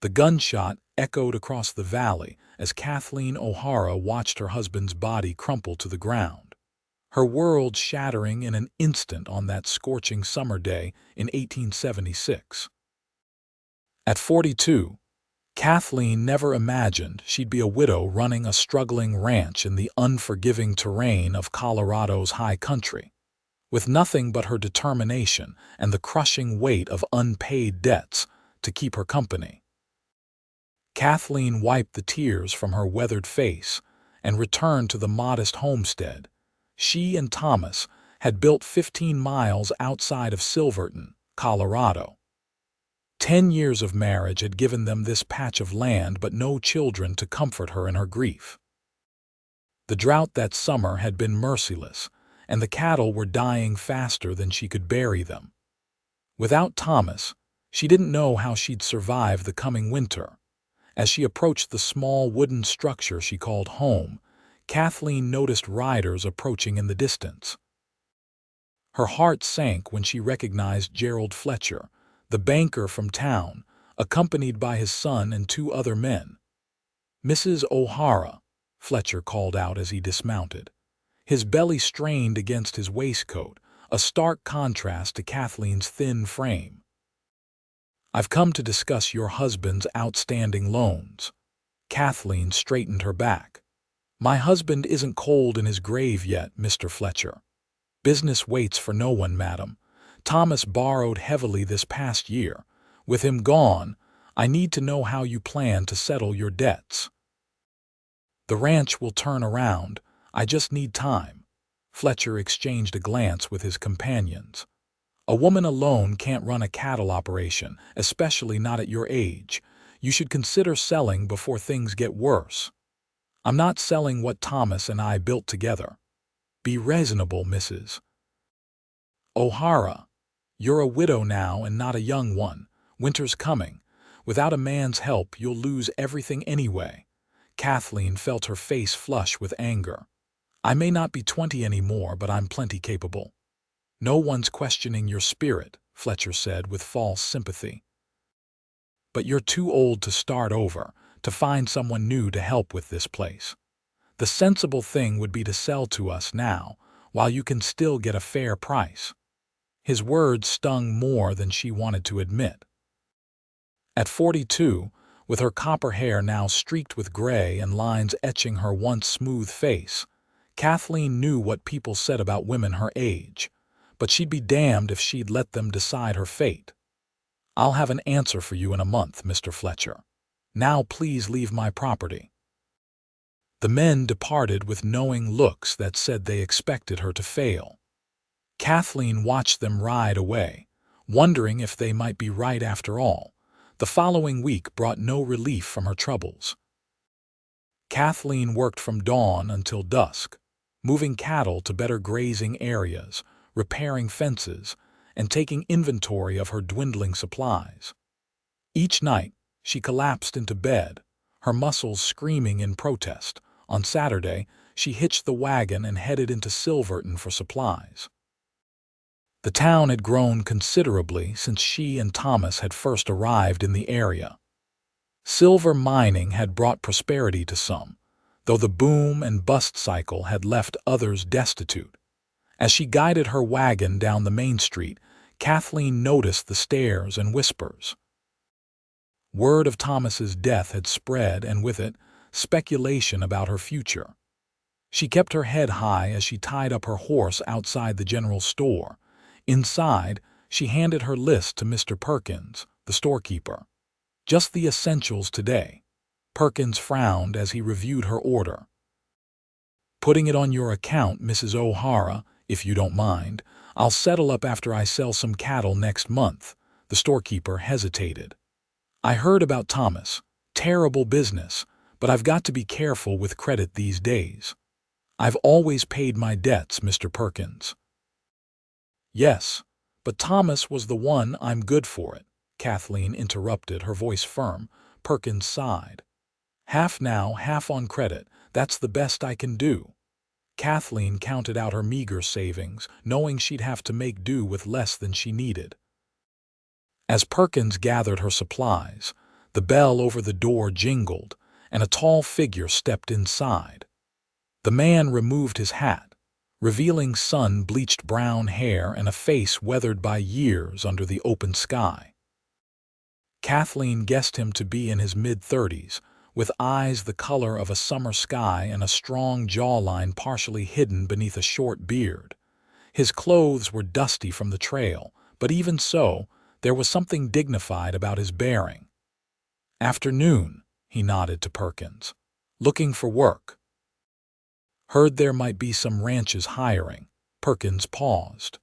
The gunshot echoed across the valley as Kathleen O'Hara watched her husband's body crumple to the ground, her world shattering in an instant on that scorching summer day in 1876. At 42, Kathleen never imagined she'd be a widow running a struggling ranch in the unforgiving terrain of Colorado's high country, with nothing but her determination and the crushing weight of unpaid debts to keep her company. Kathleen wiped the tears from her weathered face and returned to the modest homestead she and Thomas had built 15 miles outside of Silverton, Colorado. 10 years of marriage had given them this patch of land but no children to comfort her in her grief. The drought that summer had been merciless, and the cattle were dying faster than she could bury them. Without Thomas, she didn't know how she'd survive the coming winter. As she approached the small wooden structure she called home, Kathleen noticed riders approaching in the distance. Her heart sank when she recognized Gerald Fletcher, the banker from town, accompanied by his son and 2 other men. "Mrs. O'Hara," Fletcher called out as he dismounted. His belly strained against his waistcoat, a stark contrast to Kathleen's thin frame. "I've come to discuss your husband's outstanding loans." Kathleen straightened her back. "My husband isn't cold in his grave yet, Mr. Fletcher. Business waits for no one, madam. Thomas borrowed heavily this past year. With him gone, I need to know how you plan to settle your debts." "The ranch will turn around. I just need time." Fletcher exchanged a glance with his companions. "A woman alone can't run a cattle operation, especially not at your age. You should consider selling before things get worse." "I'm not selling what Thomas and I built together." "Be reasonable, Mrs. O'Hara. You're a widow now and not a young one. Winter's coming. Without a man's help, you'll lose everything anyway." Kathleen felt her face flush with anger. "I may not be 20 anymore, but I'm plenty capable." "No one's questioning your spirit," Fletcher said with false sympathy. "But you're too old to start over, to find someone new to help with this place. The sensible thing would be to sell to us now, while you can still get a fair price." His words stung more than she wanted to admit. At 42, with her copper hair now streaked with gray and lines etching her once smooth face, Kathleen knew what people said about women her age, but she'd be damned if she'd let them decide her fate. "I'll have an answer for you in a month, Mr. Fletcher. Now please leave my property." The men departed with knowing looks that said they expected her to fail. Kathleen watched them ride away, wondering if they might be right after all. The following week brought no relief from her troubles. Kathleen worked from dawn until dusk, moving cattle to better grazing areas, repairing fences, and taking inventory of her dwindling supplies. Each night, she collapsed into bed, her muscles screaming in protest. On Saturday, she hitched the wagon and headed into Silverton for supplies. The town had grown considerably since she and Thomas had first arrived in the area. Silver mining had brought prosperity to some, though the boom and bust cycle had left others destitute. As she guided her wagon down the main street, Kathleen noticed the stares and whispers. Word of Thomas's death had spread, and with it, speculation about her future. She kept her head high as she tied up her horse outside the general store. Inside, she handed her list to Mr. Perkins, the storekeeper. "Just the essentials today." Perkins frowned as he reviewed her order. "Putting it on your account, Mrs. O'Hara, if you don't mind. I'll settle up after I sell some cattle next month." The storekeeper hesitated. "I heard about Thomas. Terrible business, but I've got to be careful with credit these days." "I've always paid my debts, Mr. Perkins." "Yes, but Thomas was the one. I'm good for it," Kathleen interrupted, her voice firm. Perkins sighed. "Half now, half on credit. That's the best I can do." Kathleen counted out her meager savings, knowing she'd have to make do with less than she needed. As Perkins gathered her supplies, The bell over the door jingled, and a tall figure stepped inside. The man removed his hat, revealing sun-bleached brown hair and a face weathered by years under the open sky. Kathleen guessed him to be in his mid-30s, with eyes the color of a summer sky and a strong jawline partially hidden beneath a short beard. His clothes were dusty from the trail, but even so, there was something dignified about his bearing. "Afternoon," he nodded to Perkins. "Looking for work." "Heard there might be some ranches hiring." Perkins paused.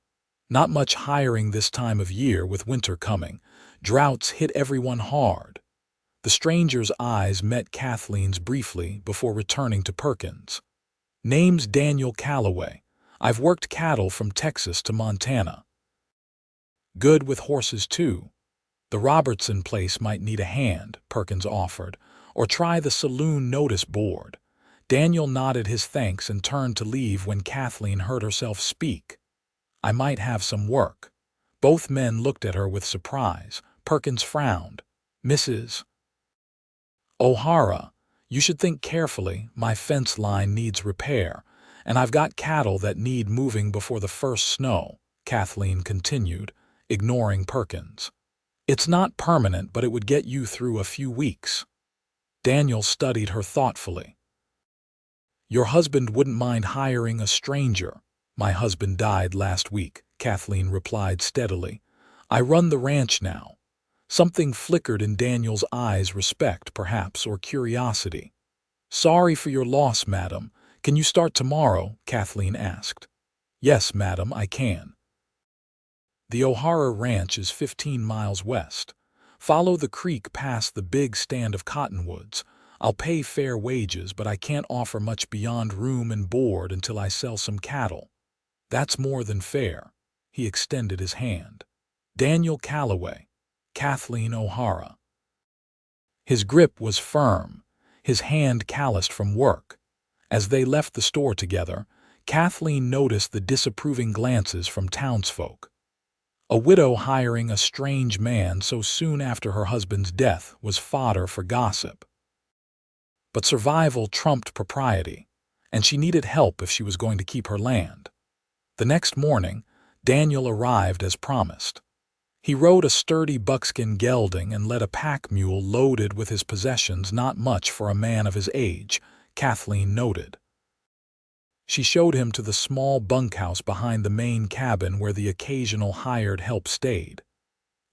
"Not much hiring this time of year with winter coming. Droughts hit everyone hard." The stranger's eyes met Kathleen's briefly before returning to Perkins. "Name's Daniel Calloway. I've worked cattle from Texas to Montana." "Good with horses, too." "The Robertson place might need a hand," Perkins offered, "or try the saloon notice board." Daniel nodded his thanks and turned to leave when Kathleen heard herself speak. "I might have some work." Both men looked at her with surprise. Perkins frowned. "Mrs. O'Hara, you should think carefully. My fence line needs repair, and I've got cattle that need moving before the first snow," Kathleen continued, ignoring Perkins. "It's not permanent, but it would get you through a few weeks." Daniel studied her thoughtfully. "Your husband wouldn't mind hiring a stranger." "My husband died last week," Kathleen replied steadily. "I run the ranch now." Something flickered in Daniel's eyes, respect, perhaps, or curiosity. "Sorry for your loss, madam. Can you start tomorrow?" Kathleen asked. "Yes, madam, I can." The O'Hara Ranch is 15 miles west. Follow the creek past the big stand of cottonwoods. I'll pay fair wages, but I can't offer much beyond room and board until I sell some cattle. "That's more than fair." He extended his hand. "Daniel Calloway, Kathleen O'Hara." His grip was firm, his hand calloused from work. As they left the store together, Kathleen noticed the disapproving glances from townsfolk. A widow hiring a strange man so soon after her husband's death was fodder for gossip. But survival trumped propriety, and she needed help if she was going to keep her land. The next morning, Daniel arrived as promised. He rode a sturdy buckskin gelding and led a pack mule loaded with his possessions, not much for a man of his age, Kathleen noted. She showed him to the small bunkhouse behind the main cabin where the occasional hired help stayed.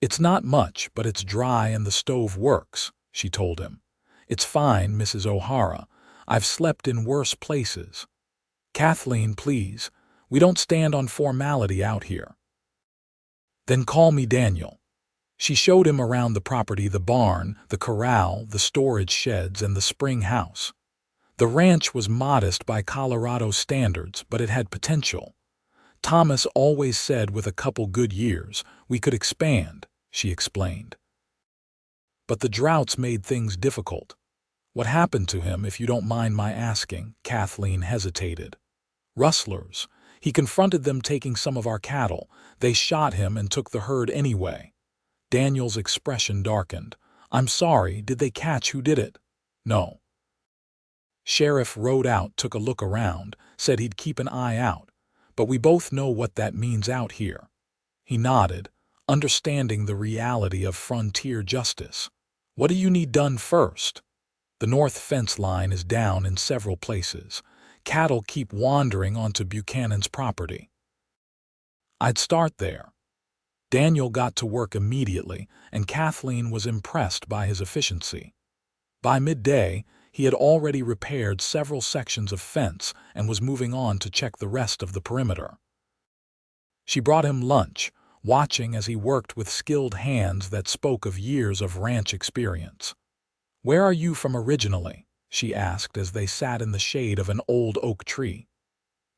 "It's not much, but it's dry and the stove works," she told him. "It's fine, Mrs. O'Hara. I've slept in worse places." "Kathleen, please. We don't stand on formality out here." "Then call me Daniel." She showed him around the property, the barn, the corral, the storage sheds, and the spring house. The ranch was modest by Colorado standards, but it had potential. "Thomas always said with a couple good years, we could expand," she explained. "But the droughts made things difficult." "What happened to him, if you don't mind my asking?" Kathleen hesitated. "Rustlers. He confronted them taking some of our cattle. They shot him and took the herd anyway." Daniel's expression darkened. "I'm sorry, did they catch who did it?" "No." "Sheriff rode out, took a look around, said he'd keep an eye out. But we both know what that means out here." He nodded, understanding the reality of frontier justice. "What do you need done first?" "The north fence line is down in several places. Cattle keep wandering onto Buchanan's property." "I'd start there." Daniel got to work immediately, and Kathleen was impressed by his efficiency. By midday, he had already repaired several sections of fence and was moving on to check the rest of the perimeter. She brought him lunch, watching as he worked with skilled hands that spoke of years of ranch experience. "Where are you from originally?" she asked as they sat in the shade of an old oak tree.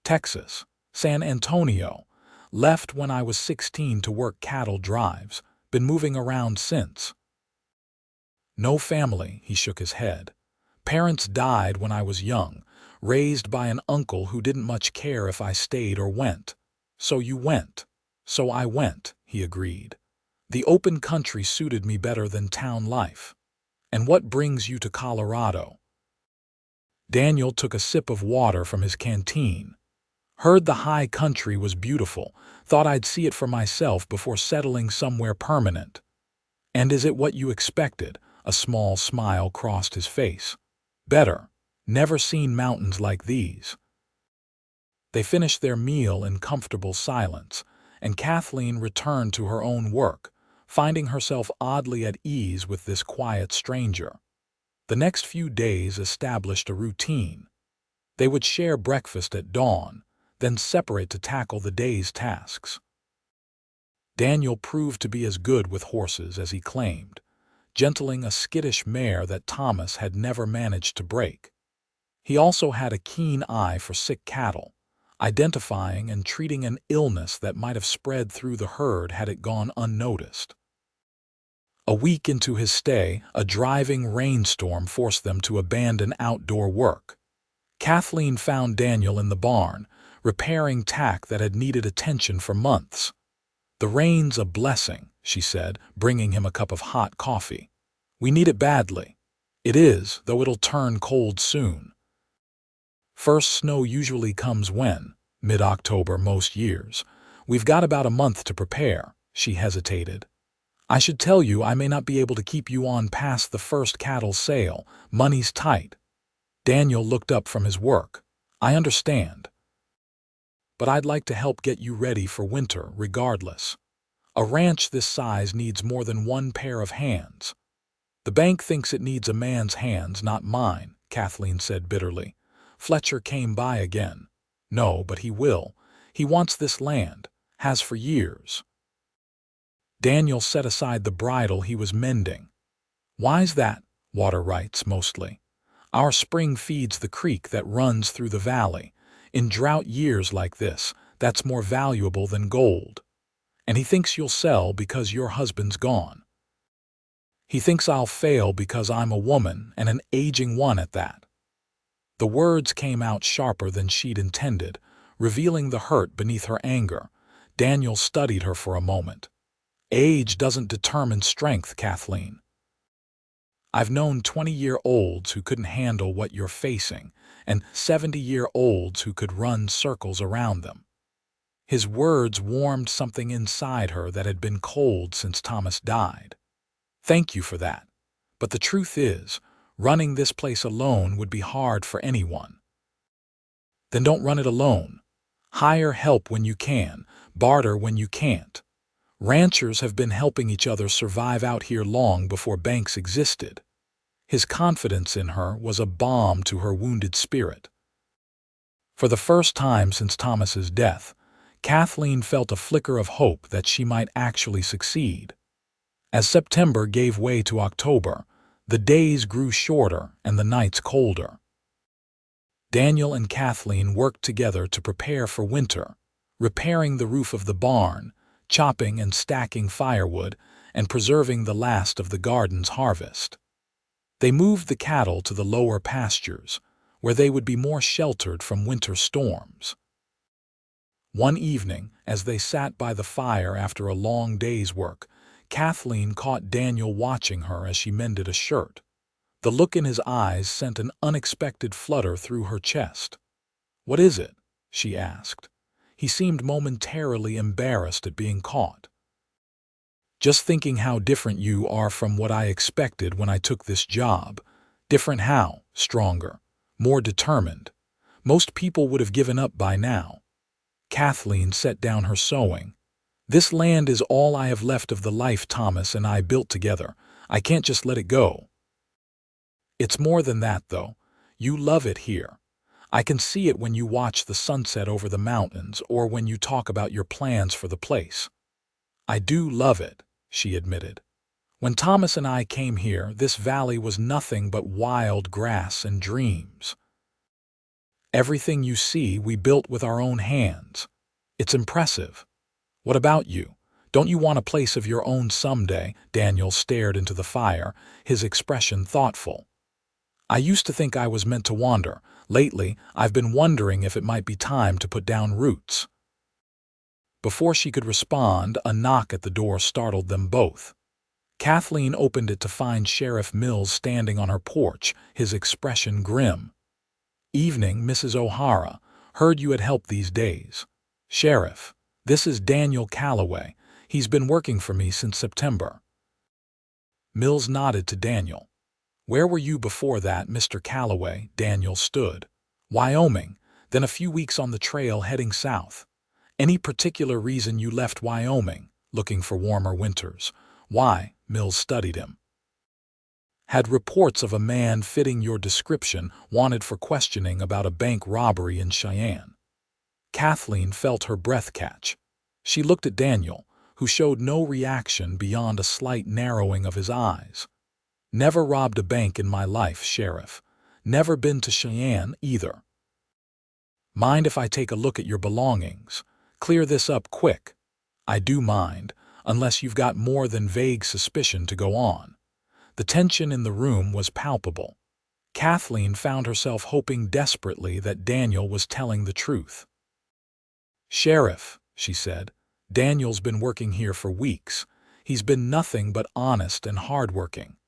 "Texas, San Antonio. Left when I was 16 to work cattle drives. Been moving around since." "No family," he shook his head. "Parents died when I was young, raised by an uncle who didn't much care if I stayed or went." "So you went." "So I went," he agreed. "The open country suited me better than town life." And what brings you to Colorado? Daniel took a sip of water from his canteen. Heard the high country was beautiful, thought I'd see it for myself before settling somewhere permanent. And is it what you expected? A small smile crossed his face. Better. Never seen mountains like these. They finished their meal in comfortable silence, and Kathleen returned to her own work, finding herself oddly at ease with this quiet stranger. The next few days established a routine. They would share breakfast at dawn, then separate to tackle the day's tasks. Daniel proved to be as good with horses as he claimed, gentling a skittish mare that Thomas had never managed to break. He also had a keen eye for sick cattle, identifying and treating an illness that might have spread through the herd had it gone unnoticed. A week into his stay, a driving rainstorm forced them to abandon outdoor work. Kathleen found Daniel in the barn, repairing tack that had needed attention for months. "The rain's a blessing," she said, bringing him a cup of hot coffee. "We need it badly." "It is, though it'll turn cold soon." "First snow usually comes when? Mid-October most years. We've got about a month to prepare." She hesitated. "I should tell you I may not be able to keep you on past the first cattle sale. Money's tight." Daniel looked up from his work. "I understand. But I'd like to help get you ready for winter regardless. A ranch this size needs more than one pair of hands." "The bank thinks it needs a man's hands, not mine," Kathleen said bitterly. "Fletcher came by again." "No, but he will. He wants this land. Has for years." Daniel set aside the bridle he was mending. "Why's that?" "Water rights, mostly. Our spring feeds the creek that runs through the valley. In drought years like this, that's more valuable than gold. And he thinks you'll sell because your husband's gone. He thinks I'll fail because I'm a woman, and an aging one at that." The words came out sharper than she'd intended, revealing the hurt beneath her anger. Daniel studied her for a moment. "Age doesn't determine strength, Kathleen. I've known 20-year-olds who couldn't handle what you're facing, and 70-year-olds who could run circles around them." His words warmed something inside her that had been cold since Thomas died. "Thank you for that. But the truth is, running this place alone would be hard for anyone." "Then don't run it alone. Hire help when you can, barter when you can't. Ranchers have been helping each other survive out here long before banks existed." His confidence in her was a balm to her wounded spirit. For the first time since Thomas's death, Kathleen felt a flicker of hope that she might actually succeed. As September gave way to October, the days grew shorter and the nights colder. Daniel and Kathleen worked together to prepare for winter, repairing the roof of the barn, chopping and stacking firewood, and preserving the last of the garden's harvest. They moved the cattle to the lower pastures, where they would be more sheltered from winter storms. One evening, as they sat by the fire after a long day's work, Kathleen caught Daniel watching her as she mended a shirt. The look in his eyes sent an unexpected flutter through her chest. "What is it?" she asked. He seemed momentarily embarrassed at being caught. "Just thinking how different you are from what I expected when I took this job." "Different how?" "Stronger. More determined. Most people would have given up by now." Kathleen set down her sewing. "This land is all I have left of the life Thomas and I built together. I can't just let it go." "It's more than that, though. You love it here. I can see it when you watch the sunset over the mountains or when you talk about your plans for the place." "I do love it," she admitted. "When Thomas and I came here, this valley was nothing but wild grass and dreams. Everything you see we built with our own hands. It's impressive. What about you? Don't you want a place of your own someday?" Daniel stared into the fire, his expression thoughtful. "I used to think I was meant to wander. Lately, I've been wondering if it might be time to put down roots." Before she could respond, a knock at the door startled them both. Kathleen opened it to find Sheriff Mills standing on her porch, his expression grim. "Evening, Mrs. O'Hara. Heard you had help these days. Sheriff, this is Daniel Calloway. He's been working for me since September." Mills nodded to Daniel. "Where were you before that, Mr. Calloway?" Daniel stood. "Wyoming, then a few weeks on the trail heading south. Any particular reason you left Wyoming, looking for warmer winters?" "Why?" Mills studied him. "Had reports of a man fitting your description wanted for questioning about a bank robbery in Cheyenne." Kathleen felt her breath catch. She looked at Daniel, who showed no reaction beyond a slight narrowing of his eyes. "Never robbed a bank in my life, Sheriff. Never been to Cheyenne either." "Mind if I take a look at your belongings? Clear this up quick." "I do mind, unless you've got more than vague suspicion to go on." The tension in the room was palpable. Kathleen found herself hoping desperately that Daniel was telling the truth. "Sheriff," she said, "Daniel's been working here for weeks. He's been nothing but honest and hardworking."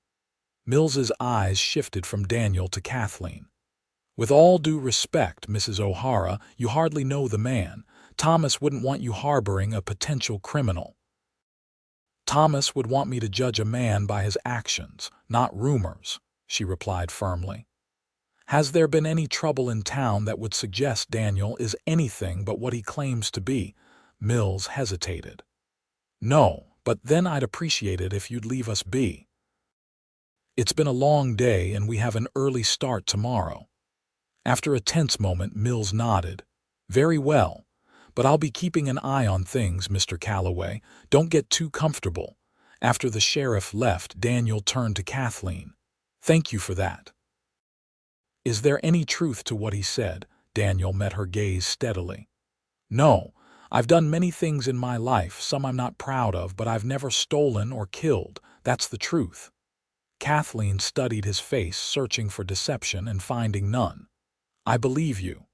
Mills's eyes shifted from Daniel to Kathleen. "With all due respect, Mrs. O'Hara, you hardly know the man. Thomas wouldn't want you harboring a potential criminal." "Thomas would want me to judge a man by his actions, not rumors," she replied firmly. "Has there been any trouble in town that would suggest Daniel is anything but what he claims to be?" Mills hesitated. "No, but then I'd appreciate it if you'd leave us be. It's been a long day and we have an early start tomorrow." After a tense moment, Mills nodded. "Very well, but I'll be keeping an eye on things, Mr. Calloway. Don't get too comfortable." After the sheriff left, Daniel turned to Kathleen. "Thank you for that." "Is there any truth to what he said?" Daniel met her gaze steadily. "No. I've done many things in my life, some I'm not proud of, but I've never stolen or killed. That's the truth." Kathleen studied his face, searching for deception and finding none. "I believe you."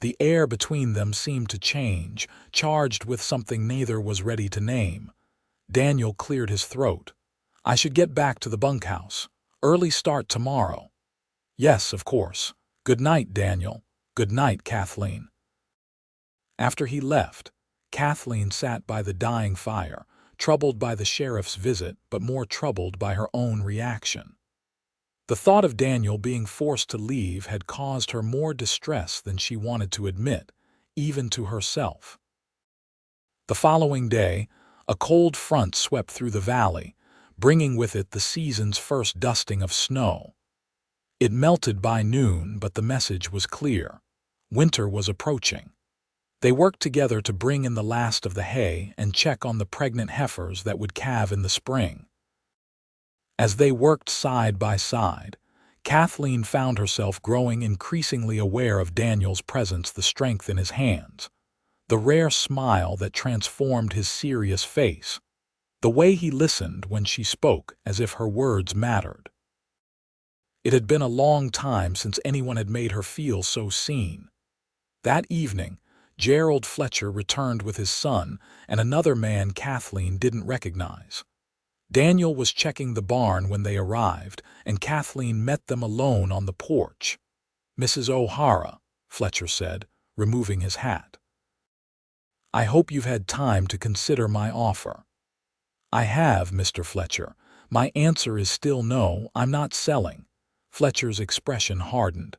The air between them seemed to change, charged with something neither was ready to name. Daniel cleared his throat. "I should get back to the bunkhouse. Early start tomorrow." "Yes, of course. Good night, Daniel." "Good night, Kathleen." After he left, Kathleen sat by the dying fire, troubled by the sheriff's visit, but more troubled by her own reaction. The thought of Daniel being forced to leave had caused her more distress than she wanted to admit, even to herself. The following day, a cold front swept through the valley, bringing with it the season's first dusting of snow. It melted by noon, but the message was clear. Winter was approaching. They worked together to bring in the last of the hay and check on the pregnant heifers that would calve in the spring. As they worked side by side, Kathleen found herself growing increasingly aware of Daniel's presence, the strength in his hands, the rare smile that transformed his serious face, the way he listened when she spoke as if her words mattered. It had been a long time since anyone had made her feel so seen. That evening, Gerald Fletcher returned with his son and another man Kathleen didn't recognize. Daniel was checking the barn when they arrived, and Kathleen met them alone on the porch. "Mrs. O'Hara," Fletcher said, removing his hat. "I hope you've had time to consider my offer." "I have, Mr. Fletcher. My answer is still no, I'm not selling." Fletcher's expression hardened.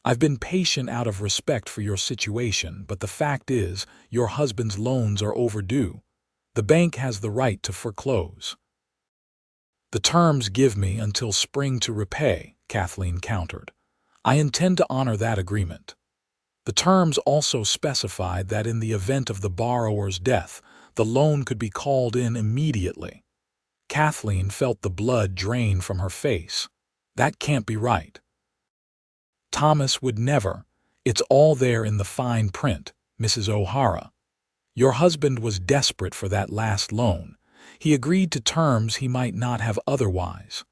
"I've been patient out of respect for your situation, but the fact is, your husband's loans are overdue. The bank has the right to foreclose." "The terms give me until spring to repay," Kathleen countered. "I intend to honor that agreement." The terms also specified that in the event of the borrower's death, the loan could be called in immediately. Kathleen felt the blood drain from her face. "That can't be right." "Thomas would never. It's all there in the fine print, Mrs. O'Hara. Your husband was desperate for that last loan. He agreed to terms he might not have otherwise."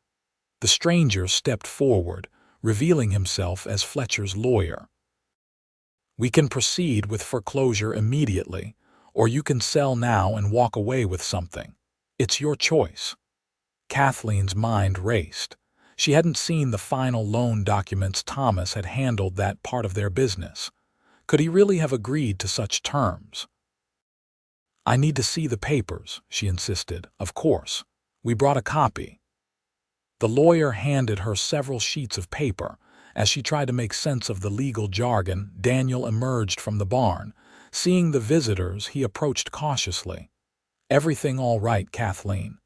The stranger stepped forward, revealing himself as Fletcher's lawyer. "We can proceed with foreclosure immediately, or you can sell now and walk away with something. It's your choice." Kathleen's mind raced. She hadn't seen the final loan documents. Thomas had handled that part of their business. Could he really have agreed to such terms? "I need to see the papers," she insisted. "Of course. We brought a copy." The lawyer handed her several sheets of paper. As she tried to make sense of the legal jargon, Daniel emerged from the barn. Seeing the visitors, he approached cautiously. "Everything all right, Kathleen?"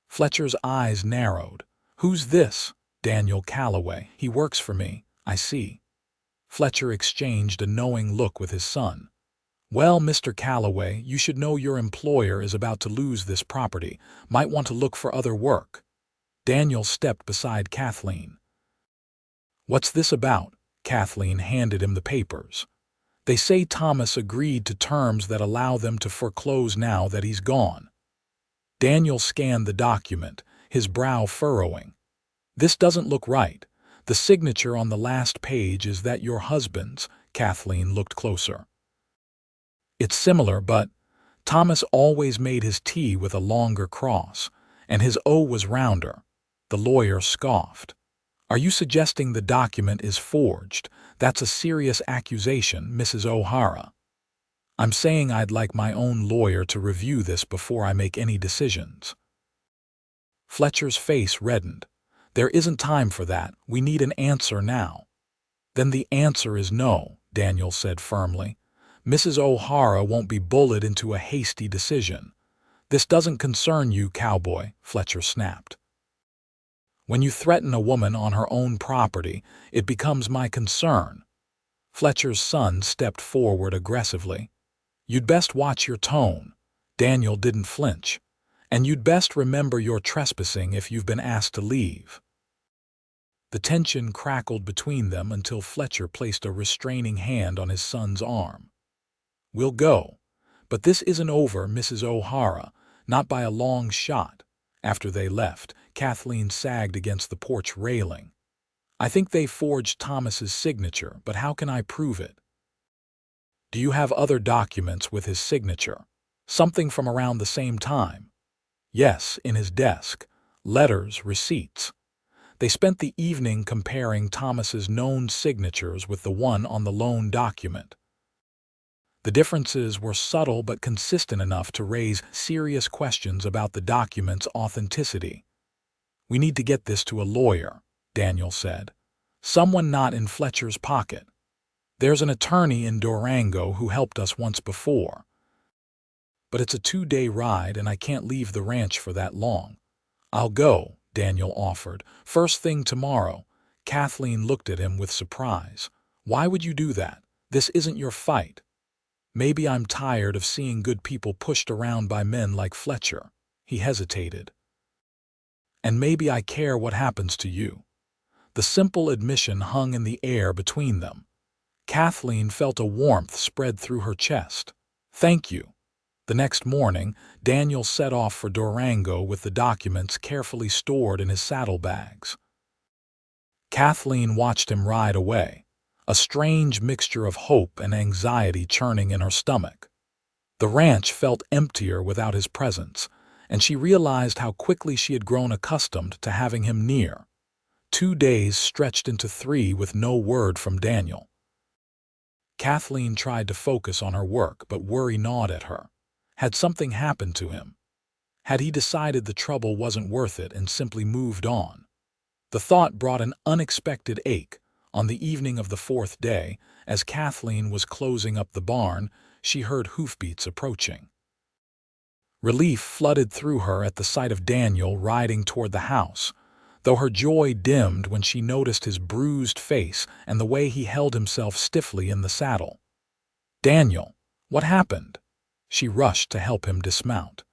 Fletcher's eyes narrowed. "Who's this?" "Daniel Calloway. He works for me." "I see." Fletcher exchanged a knowing look with his son. "Well, Mr. Calloway, you should know your employer is about to lose this property. Might want to look for other work." Daniel stepped beside Kathleen. "What's this about?" Kathleen handed him the papers. "They say Thomas agreed to terms that allow them to foreclose now that he's gone." Daniel scanned the document, his brow furrowing. "This doesn't look right. The signature on the last page is that your husband's." Kathleen looked closer. "It's similar, but Thomas always made his T with a longer cross, and his O was rounder." The lawyer scoffed. "Are you suggesting the document is forged? That's a serious accusation, Mrs. O'Hara." "I'm saying I'd like my own lawyer to review this before I make any decisions." Fletcher's face reddened. "There isn't time for that. We need an answer now." "Then the answer is no," Daniel said firmly. "Mrs. O'Hara won't be bullied into a hasty decision." "This doesn't concern you, Cowboy," Fletcher snapped. "When you threaten a woman on her own property, it becomes my concern." Fletcher's son stepped forward aggressively. "You'd best watch your tone." Daniel didn't flinch. "And you'd best remember you're trespassing if you've been asked to leave." The tension crackled between them until Fletcher placed a restraining hand on his son's arm. "We'll go. But this isn't over, Mrs. O'Hara, not by a long shot." After they left, Kathleen sagged against the porch railing. "I think they forged Thomas's signature, but how can I prove it?" "Do you have other documents with his signature? Something from around the same time?" "Yes, in his desk. Letters, receipts." They spent the evening comparing Thomas's known signatures with the one on the loan document. The differences were subtle but consistent enough to raise serious questions about the document's authenticity. "We need to get this to a lawyer," Daniel said. "Someone not in Fletcher's pocket. There's an attorney in Durango who helped us once before. But it's a 2-day ride and I can't leave the ranch for that long." "I'll go," Daniel offered. "First thing tomorrow." Kathleen looked at him with surprise. "Why would you do that? This isn't your fight." "Maybe I'm tired of seeing good people pushed around by men like Fletcher." He hesitated. "And maybe I care what happens to you." The simple admission hung in the air between them. Kathleen felt a warmth spread through her chest. "Thank you." The next morning, Daniel set off for Durango with the documents carefully stored in his saddlebags. Kathleen watched him ride away, a strange mixture of hope and anxiety churning in her stomach. The ranch felt emptier without his presence, and she realized how quickly she had grown accustomed to having him near. 2 days stretched into 3 with no word from Daniel. Kathleen tried to focus on her work, but worry gnawed at her. Had something happened to him? Had he decided the trouble wasn't worth it and simply moved on? The thought brought an unexpected ache. On the evening of the 4th day, as Kathleen was closing up the barn, she heard hoofbeats approaching. Relief flooded through her at the sight of Daniel riding toward the house, though her joy dimmed when she noticed his bruised face and the way he held himself stiffly in the saddle. "Daniel, what happened?" She rushed to help him dismount.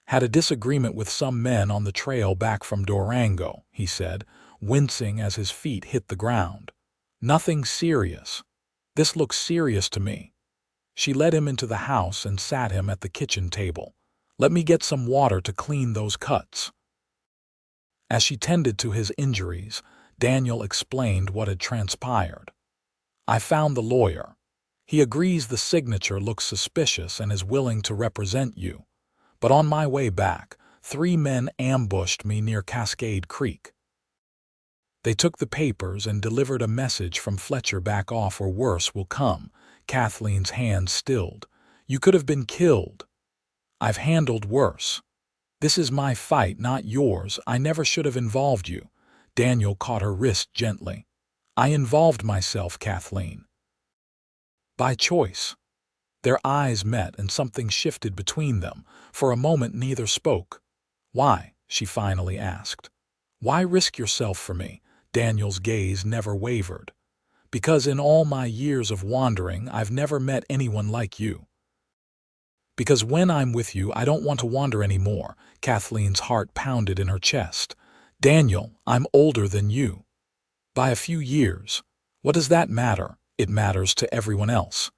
"Had a disagreement with some men on the trail back from Durango," he said, wincing as his feet hit the ground. "Nothing serious." "This looks serious to me." She led him into the house and sat him at the kitchen table. "Let me get some water to clean those cuts." As she tended to his injuries, Daniel explained what had transpired. "I found the lawyer. He agrees the signature looks suspicious and is willing to represent you. But on my way back, 3 men ambushed me near Cascade Creek. They took the papers and delivered a message from Fletcher, back off or worse will come. Kathleen's hand stilled. You could have been killed. I've handled worse. This is my fight, not yours. I never should have involved you. Daniel caught her wrist gently. I involved myself, Kathleen. By choice. Their eyes met and something shifted between them. For a moment neither spoke. Why? She finally asked. Why risk yourself for me? Daniel's gaze never wavered. Because in all my years of wandering, I've never met anyone like you. Because when I'm with you, I don't want to wander anymore. Kathleen's heart pounded in her chest. Daniel, I'm older than you. By a few years. What does that matter? It matters to everyone else.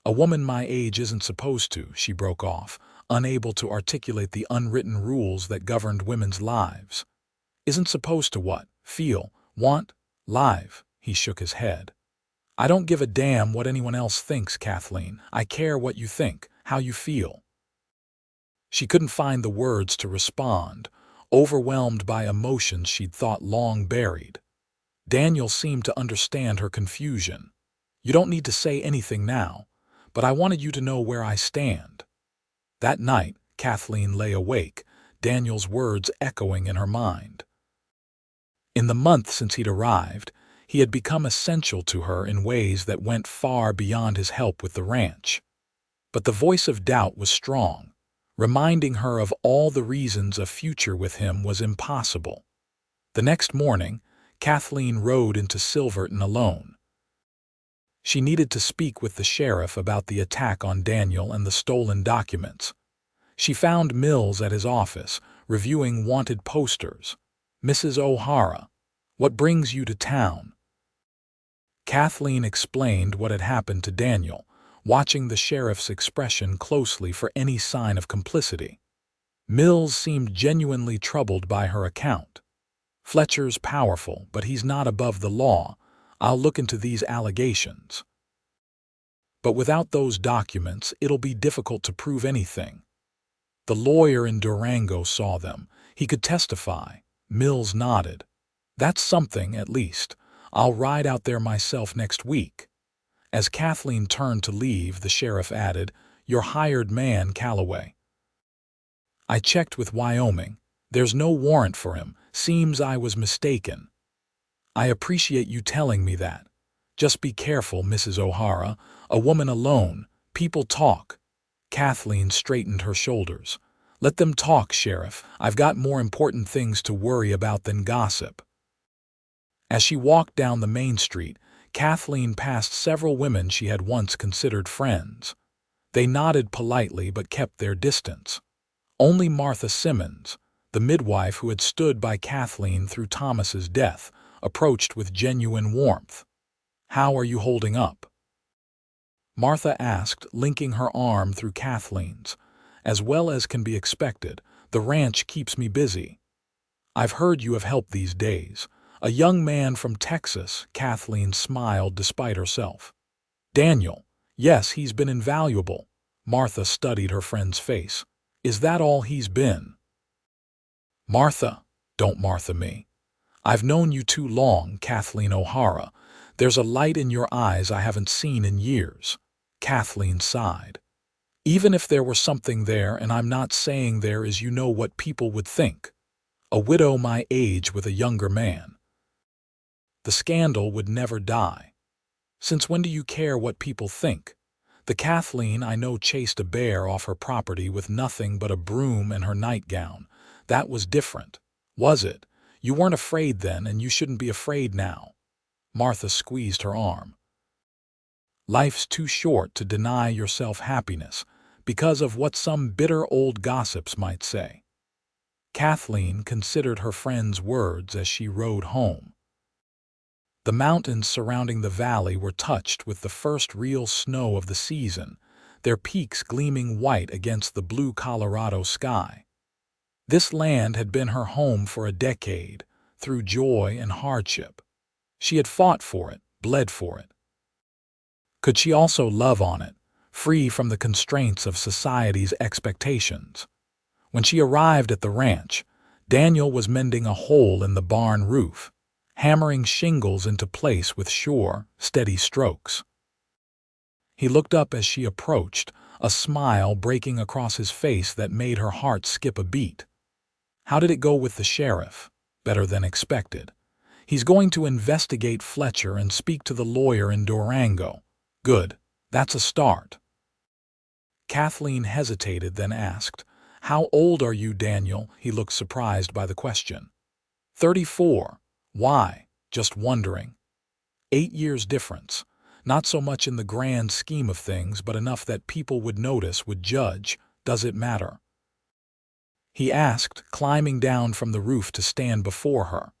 A woman my age isn't supposed to, she broke off, unable to articulate the unwritten rules that governed women's lives. Isn't supposed to what? Feel, want, live. He shook his head. I don't give a damn what anyone else thinks, Kathleen. I care what you think, how you feel. She couldn't find the words to respond, overwhelmed by emotions she'd thought long buried. Daniel seemed to understand her confusion. You don't need to say anything now, but I wanted you to know where I stand. That night, Kathleen lay awake, Daniel's words echoing in her mind. In the month since he'd arrived, he had become essential to her in ways that went far beyond his help with the ranch. But the voice of doubt was strong, reminding her of all the reasons a future with him was impossible. The next morning, Kathleen rode into Silverton alone. She needed to speak with the sheriff about the attack on Daniel and the stolen documents. She found Mills at his office, reviewing wanted posters. Mrs. O'Hara, what brings you to town? Kathleen explained what had happened to Daniel, watching the sheriff's expression closely for any sign of complicity. Mills seemed genuinely troubled by her account. Fletcher's powerful, but he's not above the law. I'll look into these allegations. But without those documents, it'll be difficult to prove anything. The lawyer in Durango saw them. He could testify. Mills nodded. That's something, at least. I'll ride out there myself next week. As Kathleen turned to leave, the sheriff added, Your hired man, Calloway. I checked with Wyoming. There's no warrant for him. Seems I was mistaken. I appreciate you telling me that. Just be careful, Mrs. O'Hara. A woman alone. People talk. Kathleen straightened her shoulders. Let them talk, Sheriff. I've got more important things to worry about than gossip. As she walked down the main street, Kathleen passed several women she had once considered friends. They nodded politely but kept their distance. Only Martha Simmons, the midwife who had stood by Kathleen through Thomas's death, approached with genuine warmth. How are you holding up? Martha asked, linking her arm through Kathleen's. As well as can be expected, the ranch keeps me busy. I've heard you have help these days. A young man from Texas, Kathleen smiled despite herself. Daniel, yes, he's been invaluable. Martha studied her friend's face. Is that all he's been? Martha, don't Martha me. I've known you too long, Kathleen O'Hara. There's a light in your eyes I haven't seen in years. Kathleen sighed. Even if there were something there, and I'm not saying there is, you know what people would think. A widow my age with a younger man. The scandal would never die. Since when do you care what people think? The Kathleen I know chased a bear off her property with nothing but a broom and her nightgown. That was different. Was it? You weren't afraid then, and you shouldn't be afraid now. Martha squeezed her arm. Life's too short to deny yourself happiness because of what some bitter old gossips might say. Kathleen considered her friend's words as she rode home. The mountains surrounding the valley were touched with the first real snow of the season, their peaks gleaming white against the blue Colorado sky. This land had been her home for a decade, through joy and hardship. She had fought for it, bled for it. Could she also love on it, free from the constraints of society's expectations? When she arrived at the ranch, Daniel was mending a hole in the barn roof, hammering shingles into place with sure, steady strokes. He looked up as she approached, a smile breaking across his face that made her heart skip a beat. How did it go with the sheriff? Better than expected. He's going to investigate Fletcher and speak to the lawyer in Durango. Good. That's a start. Kathleen hesitated, then asked, "How old are you, Daniel?" He looked surprised by the question. 34. Why? Just wondering. 8 years difference. Not so much in the grand scheme of things, but enough that people would notice, would judge. Does it matter? He asked, climbing down from the roof to stand before her.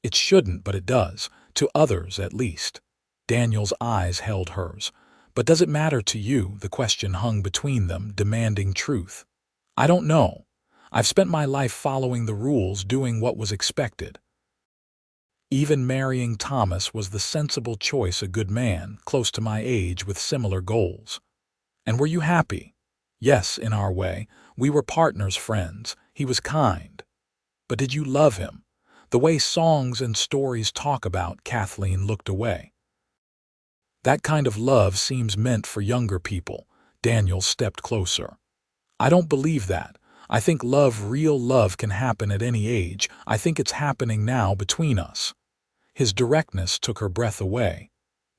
It shouldn't, but it does. To others, at least. Daniel's eyes held hers. But does it matter to you? The question hung between them, demanding truth. I don't know. I've spent my life following the rules, doing what was expected. Even marrying Thomas was the sensible choice, a good man, close to my age with similar goals. And were you happy? Yes, in our way. We were partners, friends. He was kind. But did you love him? The way songs and stories talk about. Kathleen looked away. That kind of love seems meant for younger people. Daniel stepped closer. I don't believe that. I think love, real love, can happen at any age. I think it's happening now between us. His directness took her breath away.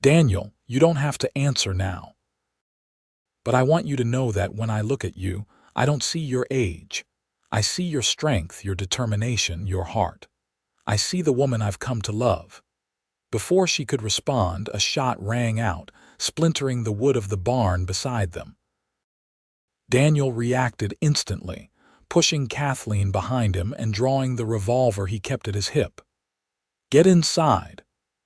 Daniel, you don't have to answer now. But I want you to know that when I look at you, I don't see your age. I see your strength, your determination, your heart. I see the woman I've come to love. Before she could respond, a shot rang out, splintering the wood of the barn beside them. Daniel reacted instantly, pushing Kathleen behind him and drawing the revolver he kept at his hip. "Get inside,"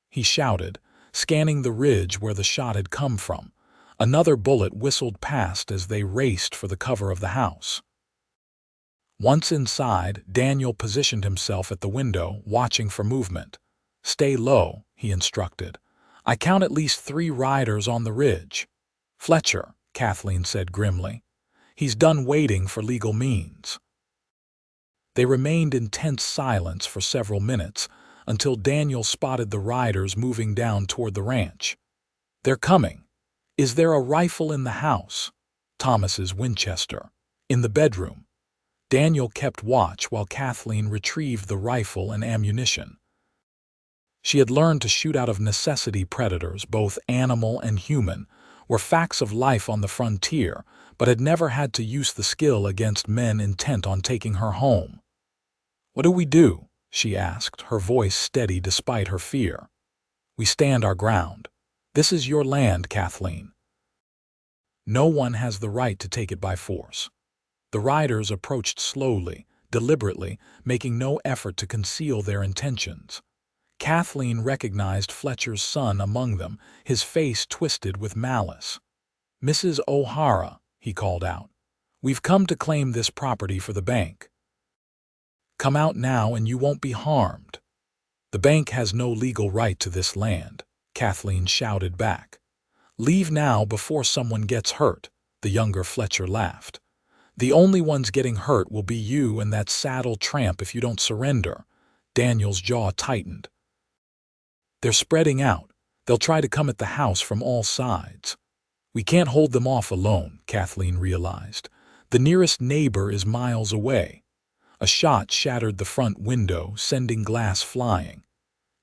he shouted, scanning the ridge where the shot had come from. Another bullet whistled past as they raced for the cover of the house. Once inside, Daniel positioned himself at the window, watching for movement. "Stay low," he instructed. "I count at least 3 riders on the ridge." "Fletcher," Kathleen said grimly. "He's done waiting for legal means." They remained in tense silence for several minutes, until Daniel spotted the riders moving down toward the ranch. "They're coming. Is there a rifle in the house?" "Thomas's Winchester. In the bedroom." Daniel kept watch while Kathleen retrieved the rifle and ammunition. She had learned to shoot out of necessity. Predators, both animal and human, were facts of life on the frontier, but had never had to use the skill against men intent on taking her home. "What do we do?" she asked, her voice steady despite her fear. "We stand our ground. This is your land, Kathleen. No one has the right to take it by force." The riders approached slowly, deliberately, making no effort to conceal their intentions. Kathleen recognized Fletcher's son among them, his face twisted with malice. "Mrs. O'Hara," he called out, "we've come to claim this property for the bank. Come out now and you won't be harmed." "The bank has no legal right to this land," Kathleen shouted back. "Leave now before someone gets hurt," the younger Fletcher laughed. "The only ones getting hurt will be you and that saddle tramp if you don't surrender." Daniel's jaw tightened. "They're spreading out. They'll try to come at the house from all sides." "We can't hold them off alone," Kathleen realized. "The nearest neighbor is miles away." A shot shattered the front window, sending glass flying.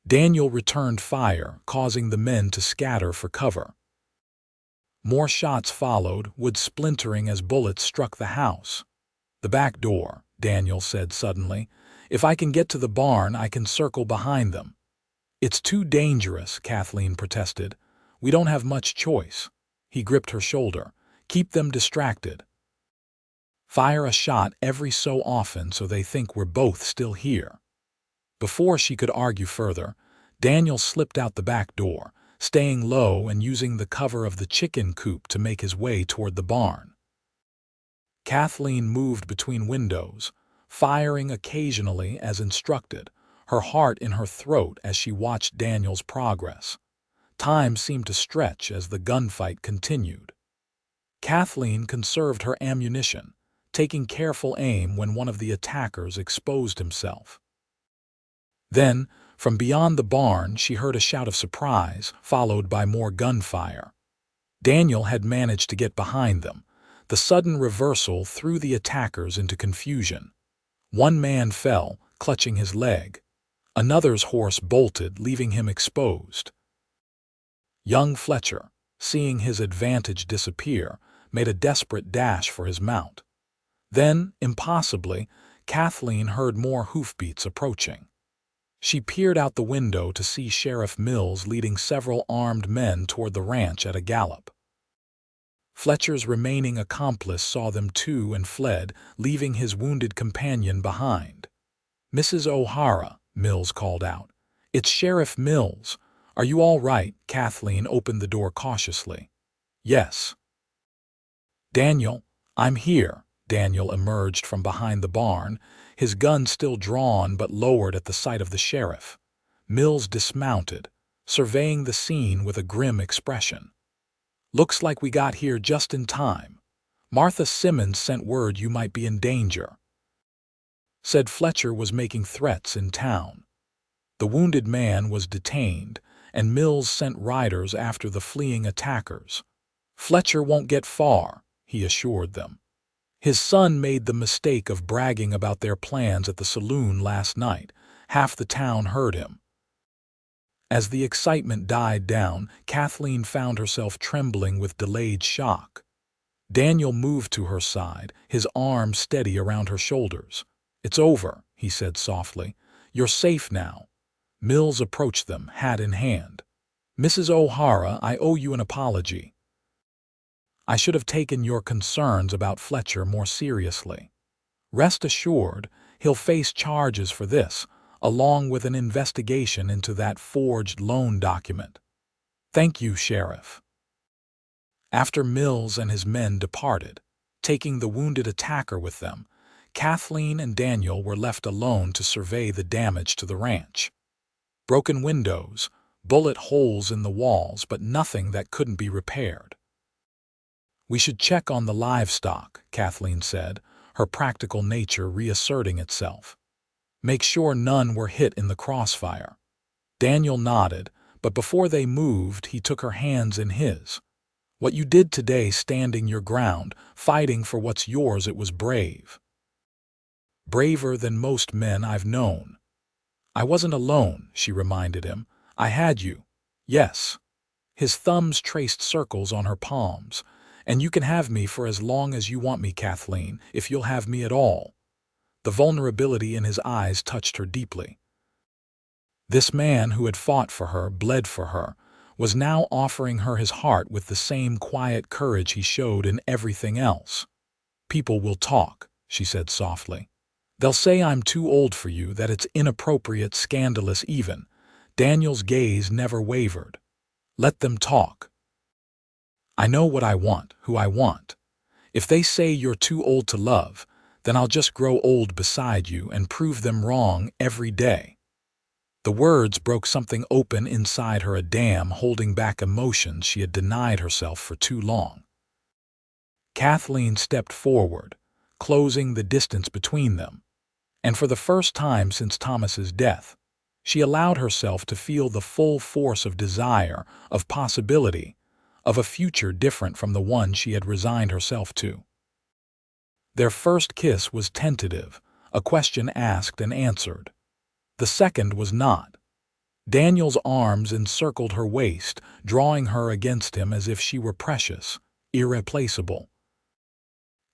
Daniel returned fire, causing the men to scatter for cover. More shots followed, wood splintering as bullets struck the house. "The back door," Daniel said suddenly. "If I can get to the barn, I can circle behind them." "It's too dangerous," Kathleen protested. "We don't have much choice." He gripped her shoulder. "Keep them distracted. Fire a shot every so often so they think we're both still here." Before she could argue further, Daniel slipped out the back door, staying low and using the cover of the chicken coop to make his way toward the barn. Kathleen moved between windows, firing occasionally as instructed, her heart in her throat as she watched Daniel's progress. Time seemed to stretch as the gunfight continued. Kathleen conserved her ammunition, taking careful aim when one of the attackers exposed himself. Then, from beyond the barn, she heard a shout of surprise, followed by more gunfire. Daniel had managed to get behind them. The sudden reversal threw the attackers into confusion. One man fell, clutching his leg. Another's horse bolted, leaving him exposed. Young Fletcher, seeing his advantage disappear, made a desperate dash for his mount. Then, impossibly, Kathleen heard more hoofbeats approaching. She peered out the window to see Sheriff Mills leading several armed men toward the ranch at a gallop. Fletcher's remaining accomplice saw them too and fled, leaving his wounded companion behind. "Mrs. O'Hara," Mills called out. "It's Sheriff Mills. Are you all right?" Kathleen opened the door cautiously. "Yes." "Daniel, I'm here." Daniel emerged from behind the barn, his gun still drawn but lowered at the sight of the sheriff. Mills dismounted, surveying the scene with a grim expression. "Looks like we got here just in time. Martha Simmons sent word you might be in danger. Said Fletcher was making threats in town." The wounded man was detained, and Mills sent riders after the fleeing attackers. "Fletcher won't get far," he assured them. His son made the mistake of bragging about their plans at the saloon last night. Half the town heard him. As the excitement died down, Kathleen found herself trembling with delayed shock. Daniel moved to her side, his arm steady around her shoulders. "It's over," he said softly. "You're safe now." Mills approached them, hat in hand. "Mrs. O'Hara, I owe you an apology. I should have taken your concerns about Fletcher more seriously. Rest assured, he'll face charges for this, along with an investigation into that forged loan document." "Thank you, Sheriff." After Mills and his men departed, taking the wounded attacker with them, Kathleen and Daniel were left alone to survey the damage to the ranch. Broken windows, bullet holes in the walls, but nothing that couldn't be repaired. "We should check on the livestock," Kathleen said, her practical nature reasserting itself. "Make sure none were hit in the crossfire." Daniel nodded, but before they moved, he took her hands in his. "What you did today, standing your ground, fighting for what's yours, it was brave. Braver than most men I've known." "I wasn't alone," she reminded him. "I had you." "Yes." His thumbs traced circles on her palms. "And you can have me for as long as you want me, Kathleen, if you'll have me at all." The vulnerability in his eyes touched her deeply. This man who had fought for her, bled for her, was now offering her his heart with the same quiet courage he showed in everything else. "People will talk," she said softly. "They'll say I'm too old for you, that it's inappropriate, scandalous even." Daniel's gaze never wavered. "Let them talk. I know what I want, who I want. If they say you're too old to love, then I'll just grow old beside you and prove them wrong every day." The words broke something open inside her, a dam holding back emotions she had denied herself for too long. Kathleen stepped forward, closing the distance between them. And for the first time since Thomas's death, she allowed herself to feel the full force of desire, of possibility, of a future different from the one she had resigned herself to. Their first kiss was tentative, a question asked and answered. The second was not. Daniel's arms encircled her waist, drawing her against him as if she were precious, irreplaceable.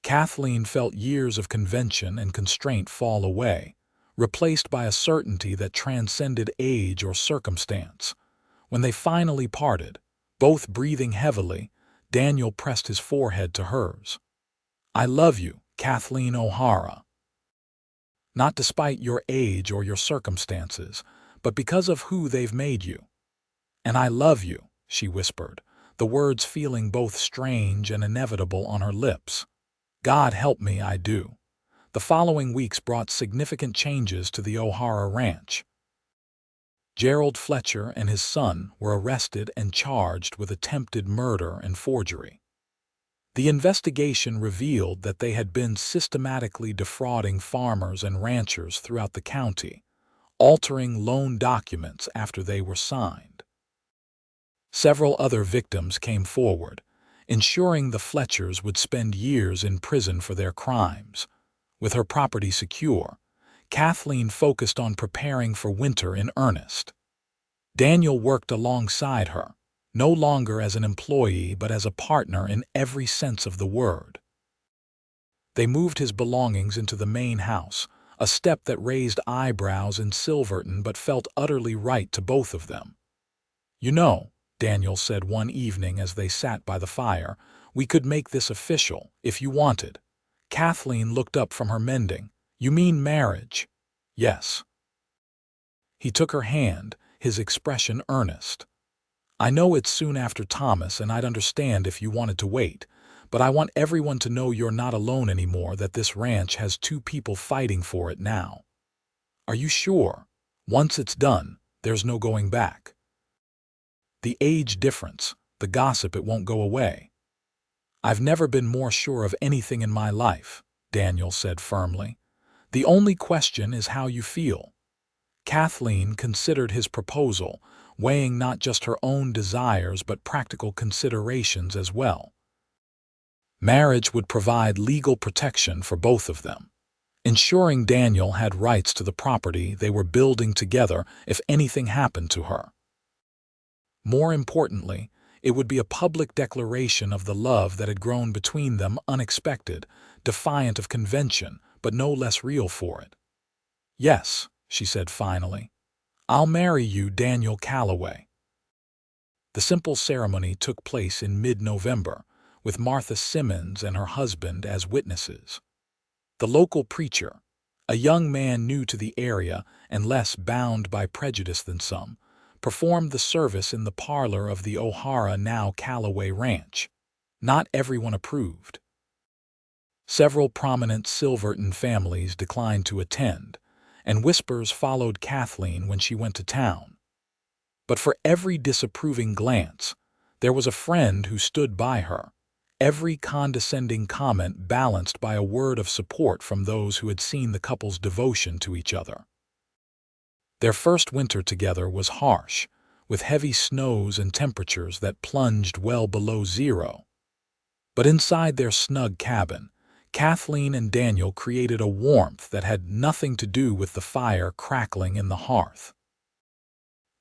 Kathleen felt years of convention and constraint fall away, replaced by a certainty that transcended age or circumstance. When they finally parted, both breathing heavily, Daniel pressed his forehead to hers. "I love you, Kathleen O'Hara. Not despite your age or your circumstances, but because of who they've made you." "And I love you," she whispered, the words feeling both strange and inevitable on her lips. "God help me, I do." The following weeks brought significant changes to the O'Hara ranch. Gerald Fletcher and his son were arrested and charged with attempted murder and forgery. The investigation revealed that they had been systematically defrauding farmers and ranchers throughout the county, altering loan documents after they were signed. Several other victims came forward, ensuring the Fletchers would spend years in prison for their crimes. With her property secure, Kathleen focused on preparing for winter in earnest. Daniel worked alongside her, no longer as an employee but as a partner in every sense of the word. They moved his belongings into the main house, a step that raised eyebrows in Silverton but felt utterly right to both of them. "You know," Daniel said one evening as they sat by the fire, "we could make this official, if you wanted." Kathleen looked up from her mending. "You mean marriage?" "Yes." He took her hand, his expression earnest. "I know it's soon after Thomas, and I'd understand if you wanted to wait, but I want everyone to know you're not alone anymore, that this ranch has two people fighting for it now." "Are you sure? Once it's done, there's no going back." "The age difference, the gossip, it won't go away." "I've never been more sure of anything in my life," Daniel said firmly. "The only question is how you feel." Kathleen considered his proposal, weighing not just her own desires but practical considerations as well. Marriage would provide legal protection for both of them, ensuring Daniel had rights to the property they were building together if anything happened to her. More importantly, it would be a public declaration of the love that had grown between them, unexpected, defiant of convention, but no less real for it. "Yes," she said finally, "I'll marry you, Daniel Calloway." The simple ceremony took place in mid-November, with Martha Simmons and her husband as witnesses. The local preacher, a young man new to the area and less bound by prejudice than some, performed the service in the parlor of the O'Hara, now Calloway Ranch. Not everyone approved. Several prominent Silverton families declined to attend, and whispers followed Kathleen when she went to town. But for every disapproving glance, there was a friend who stood by her, every condescending comment balanced by a word of support from those who had seen the couple's devotion to each other. Their first winter together was harsh, with heavy snows and temperatures that plunged well below zero. But inside their snug cabin, Kathleen and Daniel created a warmth that had nothing to do with the fire crackling in the hearth.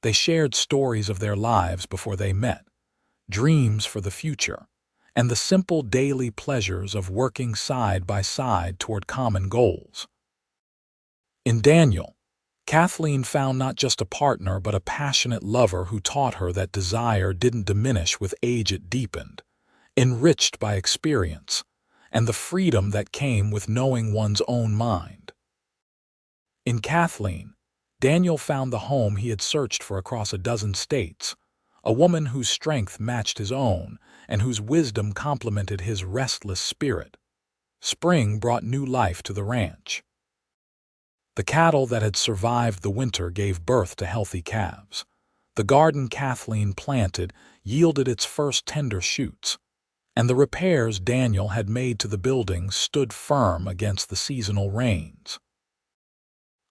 They shared stories of their lives before they met, dreams for the future, and the simple daily pleasures of working side by side toward common goals. In Daniel, Kathleen found not just a partner but a passionate lover who taught her that desire didn't diminish with age, it deepened, enriched by experience, and the freedom that came with knowing one's own mind. In Kathleen, Daniel found the home he had searched for across a dozen states, a woman whose strength matched his own and whose wisdom complemented his restless spirit. Spring brought new life to the ranch. The cattle that had survived the winter gave birth to healthy calves. The garden Kathleen planted yielded its first tender shoots, and the repairs Daniel had made to the buildings stood firm against the seasonal rains.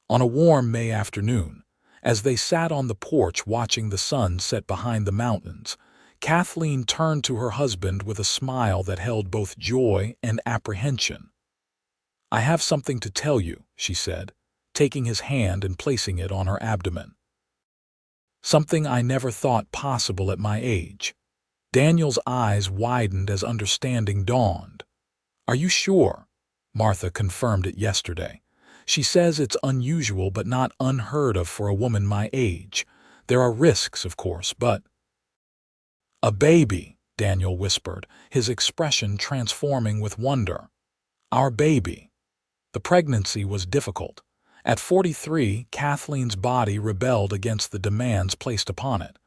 On a warm May afternoon, as they sat on the porch watching the sun set behind the mountains, Kathleen turned to her husband with a smile that held both joy and apprehension. "I have something to tell you," she said, taking his hand and placing it on her abdomen. "Something I never thought possible at my age." Daniel's eyes widened as understanding dawned. "Are you sure?" Martha confirmed it yesterday. "She says it's unusual but not unheard of for a woman my age. There are risks, of course, but—" "A baby," Daniel whispered, his expression transforming with wonder. "Our baby." The pregnancy was difficult. At 43, Kathleen's body rebelled against the demands placed upon it.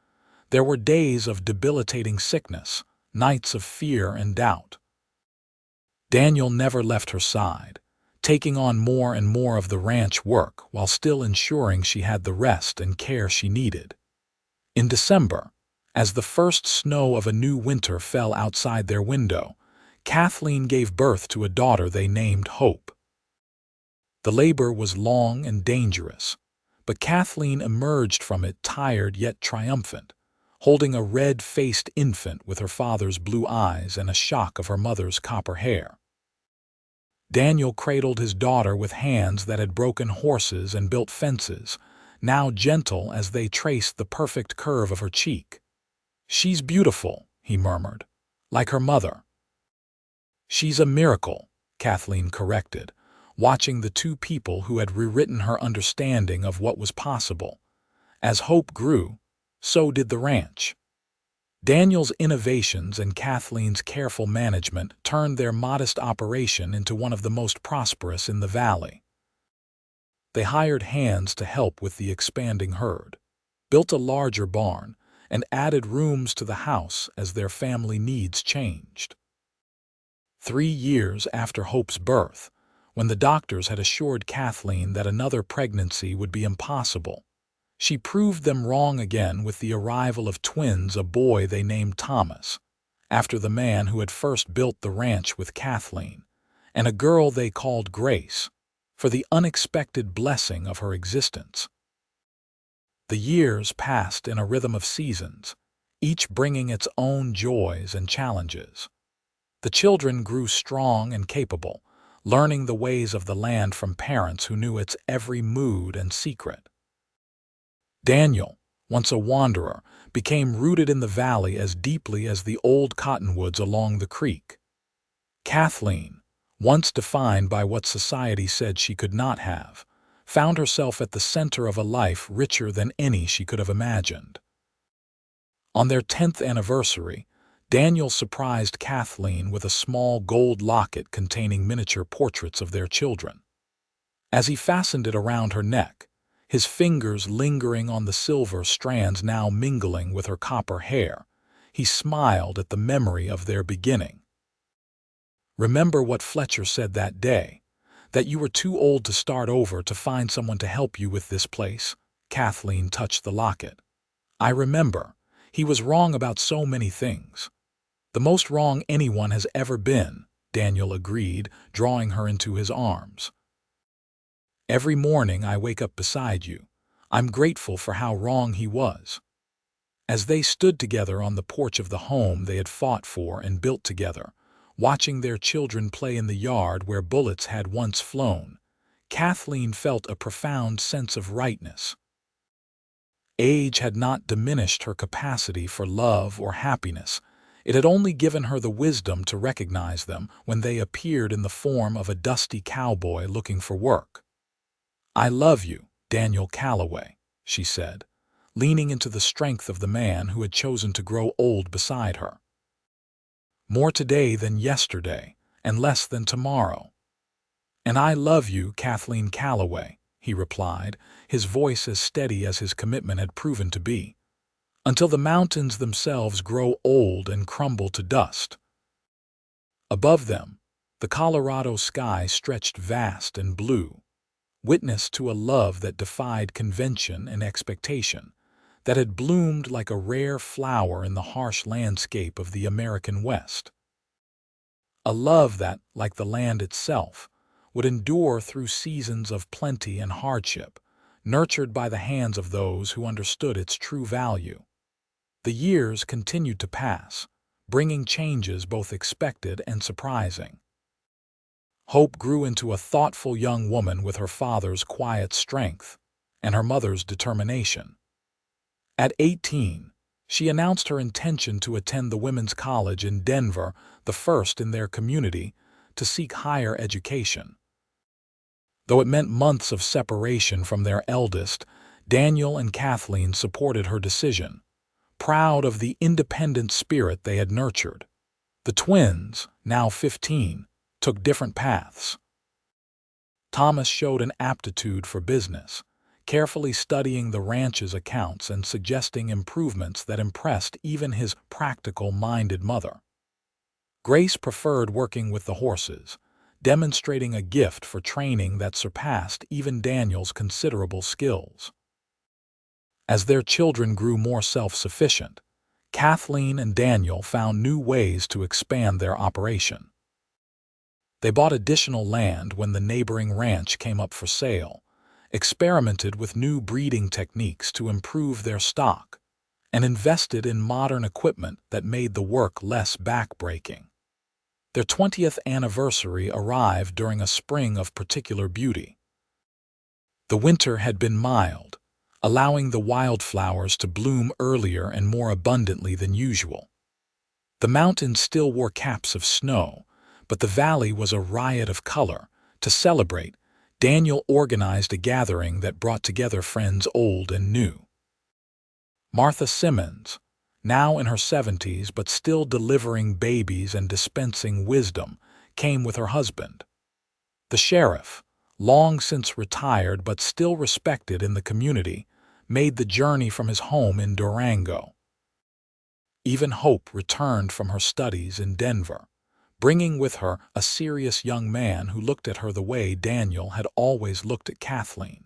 There were days of debilitating sickness, nights of fear and doubt. Daniel never left her side, taking on more and more of the ranch work while still ensuring she had the rest and care she needed. In December, as the first snow of a new winter fell outside their window, Kathleen gave birth to a daughter they named Hope. The labor was long and dangerous, but Kathleen emerged from it tired yet triumphant, holding a red-faced infant with her father's blue eyes and a shock of her mother's copper hair. Daniel cradled his daughter with hands that had broken horses and built fences, now gentle as they traced the perfect curve of her cheek. "She's beautiful," he murmured, "like her mother." "She's a miracle," Kathleen corrected, watching the two people who had rewritten her understanding of what was possible. As Hope grew, so did the ranch. Daniel's innovations and Kathleen's careful management turned their modest operation into one of the most prosperous in the valley. They hired hands to help with the expanding herd, built a larger barn, and added rooms to the house as their family needs changed. 3 years after Hope's birth, when the doctors had assured Kathleen that another pregnancy would be impossible, she proved them wrong again with the arrival of twins, a boy they named Thomas, after the man who had first built the ranch with Kathleen, and a girl they called Grace, for the unexpected blessing of her existence. The years passed in a rhythm of seasons, each bringing its own joys and challenges. The children grew strong and capable, learning the ways of the land from parents who knew its every mood and secret. Daniel, once a wanderer, became rooted in the valley as deeply as the old cottonwoods along the creek. Kathleen, once defined by what society said she could not have, found herself at the center of a life richer than any she could have imagined. On their 10th anniversary, Daniel surprised Kathleen with a small gold locket containing miniature portraits of their children. As he fastened it around her neck, his fingers lingering on the silver strands now mingling with her copper hair, he smiled at the memory of their beginning. "Remember what Fletcher said that day, that you were too old to start over to find someone to help you with this place?" Kathleen touched the locket. "I remember. He was wrong about so many things. The most wrong anyone has ever been," Daniel agreed, drawing her into his arms. "Every morning I wake up beside you. I'm grateful for how wrong he was." As they stood together on the porch of the home they had fought for and built together, watching their children play in the yard where bullets had once flown, Kathleen felt a profound sense of rightness. Age had not diminished her capacity for love or happiness. It had only given her the wisdom to recognize them when they appeared in the form of a dusty cowboy looking for work. "I love you, Daniel Calloway," she said, leaning into the strength of the man who had chosen to grow old beside her. "More today than yesterday, and less than tomorrow." "And I love you, Kathleen Calloway," he replied, his voice as steady as his commitment had proven to be, "until the mountains themselves grow old and crumble to dust." Above them, the Colorado sky stretched vast and blue, witness to a love that defied convention and expectation, that had bloomed like a rare flower in the harsh landscape of the American West. A love that, like the land itself, would endure through seasons of plenty and hardship, nurtured by the hands of those who understood its true value. The years continued to pass, bringing changes both expected and surprising. Hope grew into a thoughtful young woman with her father's quiet strength and her mother's determination. At 18, she announced her intention to attend the Women's College in Denver, the first in their community, to seek higher education. Though it meant months of separation from their eldest, Daniel and Kathleen supported her decision, proud of the independent spirit they had nurtured. The twins, now 15, took different paths. Thomas showed an aptitude for business, carefully studying the ranch's accounts and suggesting improvements that impressed even his practical-minded mother. Grace preferred working with the horses, demonstrating a gift for training that surpassed even Daniel's considerable skills. As their children grew more self-sufficient, Kathleen and Daniel found new ways to expand their operation. They bought additional land when the neighboring ranch came up for sale, experimented with new breeding techniques to improve their stock, and invested in modern equipment that made the work less back-breaking. Their 20th anniversary arrived during a spring of particular beauty. The winter had been mild, allowing the wildflowers to bloom earlier and more abundantly than usual. The mountains still wore caps of snow, but the valley was a riot of color. To celebrate, Daniel organized a gathering that brought together friends old and new. Martha Simmons, now in her 70s but still delivering babies and dispensing wisdom, came with her husband. The sheriff, long since retired but still respected in the community, made the journey from his home in Durango. Even Hope returned from her studies in Denver, bringing with her a serious young man who looked at her the way Daniel had always looked at Kathleen.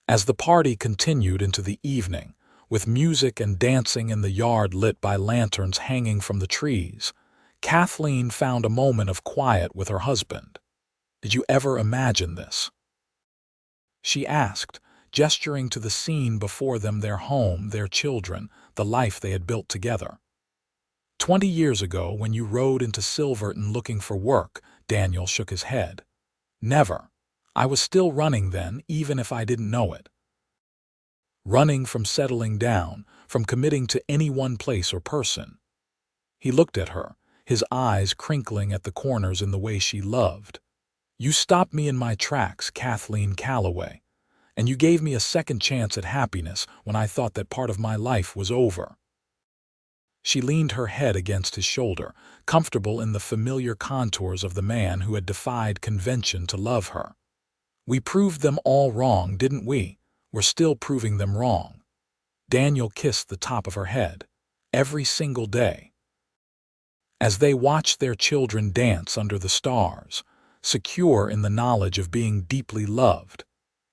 As the party continued into the evening, with music and dancing in the yard lit by lanterns hanging from the trees, Kathleen found a moment of quiet with her husband. "Did you ever imagine this?" she asked, gesturing to the scene before them, their home, their children, the life they had built together. 20 years ago, when you rode into Silverton looking for work," Daniel shook his head. "Never. I was still running then, even if I didn't know it. Running from settling down, from committing to any one place or person." He looked at her, his eyes crinkling at the corners in the way she loved. "You stopped me in my tracks, Kathleen Calloway, and you gave me a second chance at happiness when I thought that part of my life was over." She leaned her head against his shoulder, comfortable in the familiar contours of the man who had defied convention to love her. "We proved them all wrong, didn't we? We're still proving them wrong." Daniel kissed the top of her head. "Every single day." As they watched their children dance under the stars, secure in the knowledge of being deeply loved,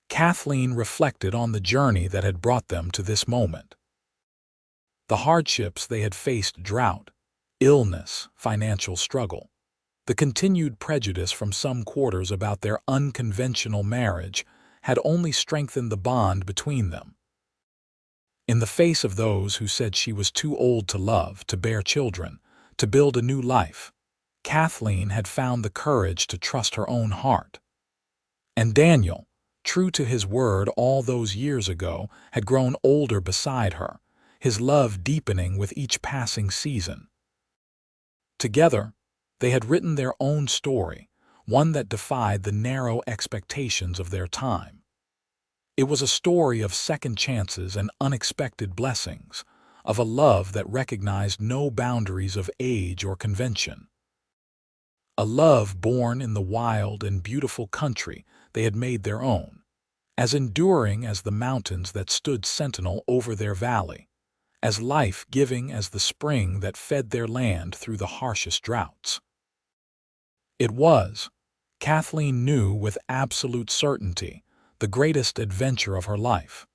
Kathleen reflected on the journey that had brought them to this moment. The hardships they had faced: drought, illness, financial struggle, the continued prejudice from some quarters about their unconventional marriage had only strengthened the bond between them. In the face of those who said she was too old to love, to bear children, to build a new life, Kathleen had found the courage to trust her own heart. And Daniel, true to his word all those years ago, had grown older beside her, his love deepening with each passing season. Together, they had written their own story, one that defied the narrow expectations of their time. It was a story of second chances and unexpected blessings, of a love that recognized no boundaries of age or convention. A love born in the wild and beautiful country they had made their own, as enduring as the mountains that stood sentinel over their valley, as life-giving as the spring that fed their land through the harshest droughts. It was, Kathleen knew with absolute certainty, the greatest adventure of her life.